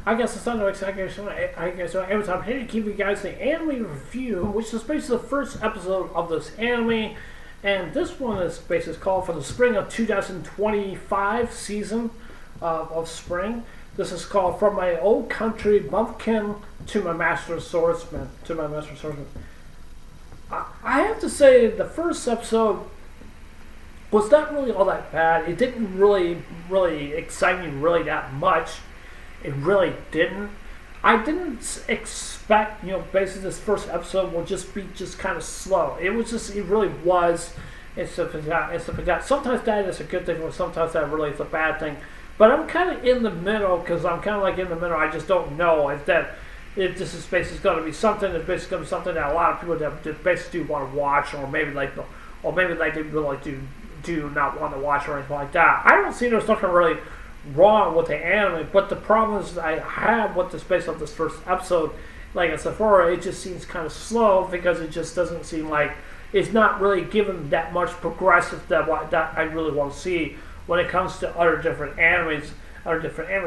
I guess it's not no exciting. I guess I'm here to give you guys the anime review, which is basically the first episode of this anime, and this one is basically called for the spring of 2025 season of spring. This is called From My Old Country Bumpkin to My Master Swordsman. I have to say the first episode was not really all that bad. It didn't really excite me really that much. It really didn't. I didn't expect, basically this first episode will just be kind of slow. It really was. It's stuff like that. Sometimes that is a good thing, or sometimes that really is a bad thing. But I'm kind of in the middle, because I'm kind of like in the middle. I just don't know if this is basically going to be something that's basically going to be something that a lot of people that basically do want to watch, or maybe they really do not want to watch or anything like that. I don't see there's nothing really wrong with the anime, but the problem is I have with this based on this first episode, like I said before, it just seems kind of slow because it just doesn't seem like it's not really given that much progressive that I really want to see when it comes to other different animes.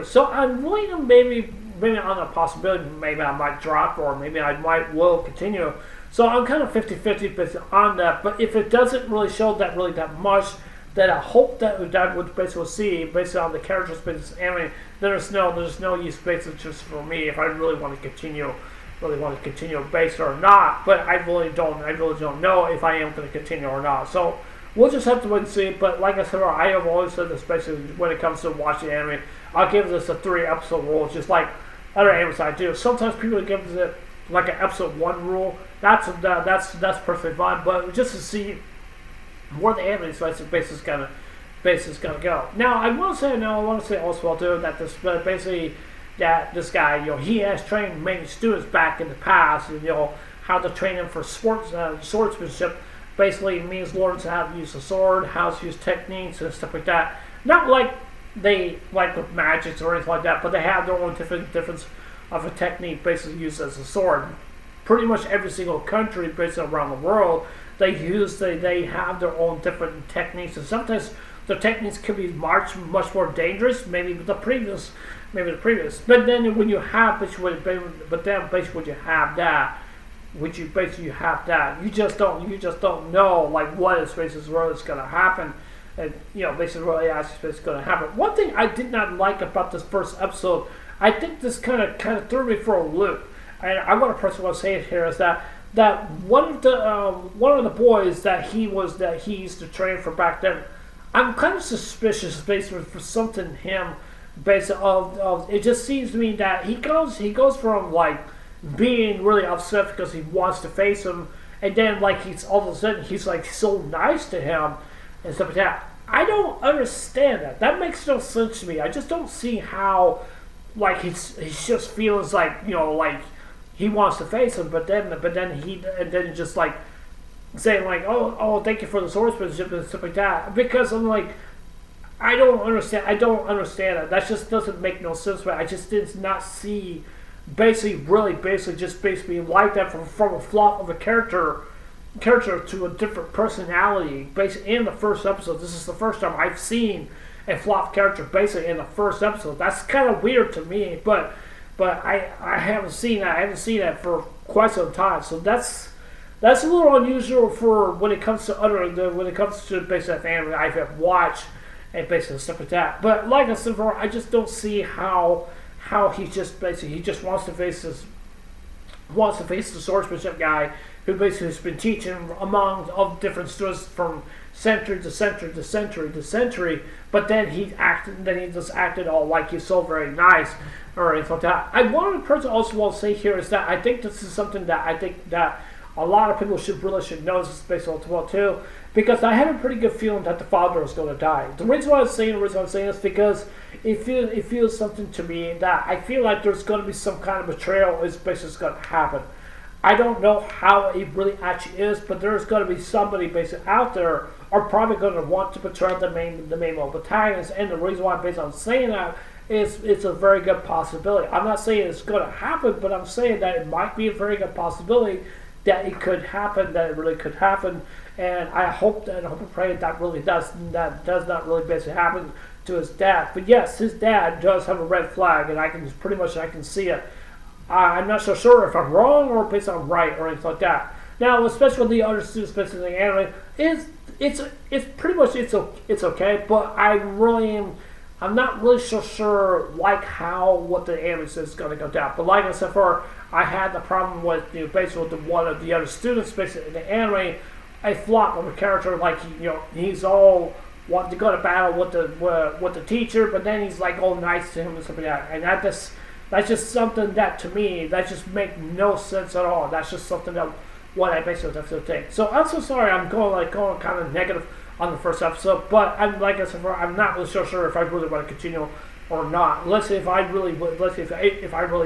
So I'm really maybe on the possibility maybe I might drop, or maybe I will continue. So I'm kind of 50-50 based on that. But if it doesn't really show that much, then I hope that would basically see based on the characters based anime. There's no use basically just for me if I really want to continue based or not. But I really don't know if I am going to continue or not. So we'll just have to wait and see. But like I said, I have always said this basically when it comes to watching anime, I'll give this a 3-episode rule, just like other animes I do. Sometimes people give it like an episode 1 rule. That's perfectly fine. But just to see where the anime is basically gonna go. Now I want to say also too that this guy, he has trained many students back in the past, and how to train them for swordsmanship. Basically means learns how to use the sword, how to use techniques and stuff like that. Not like they like with magics or anything like that, but they have their own difference of a technique basically used as a sword. Pretty much every single country basically around the world, they have their own different techniques, and sometimes the techniques can be much more dangerous, maybe the previous. But then when you have basically when you have that, you just don't know like what is basically really is going to happen, and basically really actually is going to happen. One thing I did not like about this first episode, I think this kind of threw me for a loop, and I want to personally say it here, is that one of the boys that he used to train for back then, I'm kind of suspicious basically for something him based of it just seems to me that he goes from like being really upset because he wants to face him, and then like he's all of a sudden he's like so nice to him and stuff like that. I don't understand that. That makes no sense to me. I just don't see how like he's just feels like like he wants to face him, but then just like saying like oh thank you for the swordsmanship and stuff like that, because I'm like I don't understand that. That just doesn't make no sense. But I just did not see basically like that from a flaw of a character to a different personality. Basically in the first episode, this is the first time I've seen a flop character basically in the first episode. That's kind of weird to me, but I haven't seen that. I haven't seen that for quite some time. So that's a little unusual for when it comes to basically anime I've watched and basically stuff like that. But like I said before, I just don't see how he just wants to face the swordsmanship guy who basically has been teaching among of different students from century to century, but then he just acted all like he's so very nice or anything like that. I wanted to personally also want to say here is that I think this is something that I think that a lot of people should know this based on well too, because I have a pretty good feeling that the father is going to die. The reason why I'm saying is because it feels something to me that I feel like there's going to be some kind of betrayal is basically going to happen. I don't know how it really actually is, but there's going to be somebody basically out there are probably going to want to betray the main protagonist, and the reason why I'm saying that is it's a very good possibility. I'm not saying it's going to happen, but I'm saying that it might be a very good possibility that it could happen, that it really could happen, and I hope and pray that really does not really basically happen to his dad. But yes, his dad does have a red flag, and I can see it. I'm not so sure if I'm wrong or if I'm right or anything like that. Now, especially with the other students, especially in the anime, it's pretty much it's okay. But I'm not really so sure like what the anime says is going to go down. But like I said before, I had the problem with basically with one of the other students, basically in the anime, a flop of a character like he's all wanting to go to battle with the teacher, but then he's like all nice to him and stuff like that, and that's just something that to me that just make no sense at all. That's just something that what I basically have to think. So I'm so sorry I'm going kind of negative on the first episode, but like I said, I'm not really so sure if I really want to continue or not. Let's see if I really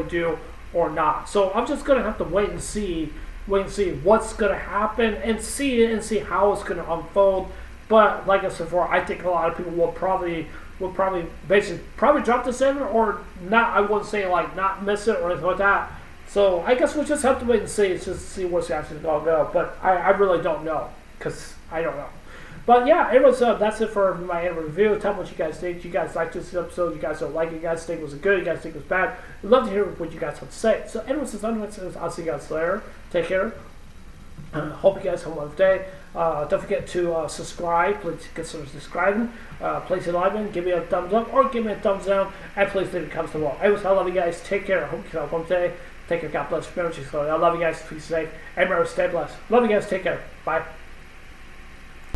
do or not. So I'm just gonna have to wait and see what's gonna happen and see how it's gonna unfold. But like I said before, I think a lot of people will probably drop this in or not. I wouldn't say like not miss it or anything like that. So I guess we'll just have to wait and see. Just see what's actually going to go. But I really don't know because I don't know. But yeah, anyways, that's it for my anime review. Tell me what you guys think. You guys like this episode? You guys don't like it? You guys think it was good? You guys think it was bad? I'd love to hear what you guys have to say. So anyways, I'll see you guys later. Take care. Hope you guys have a wonderful day. Don't forget to subscribe. Please consider subscribing. Please like, give me a thumbs up or give me a thumbs down. And please leave a comment below. Anyways, I love you guys. Take care. I hope you have a wonderful day. Take care. God bless. Remember, I love you guys. Please stay safe. And remember, stay blessed. Love you guys. Take care. Bye.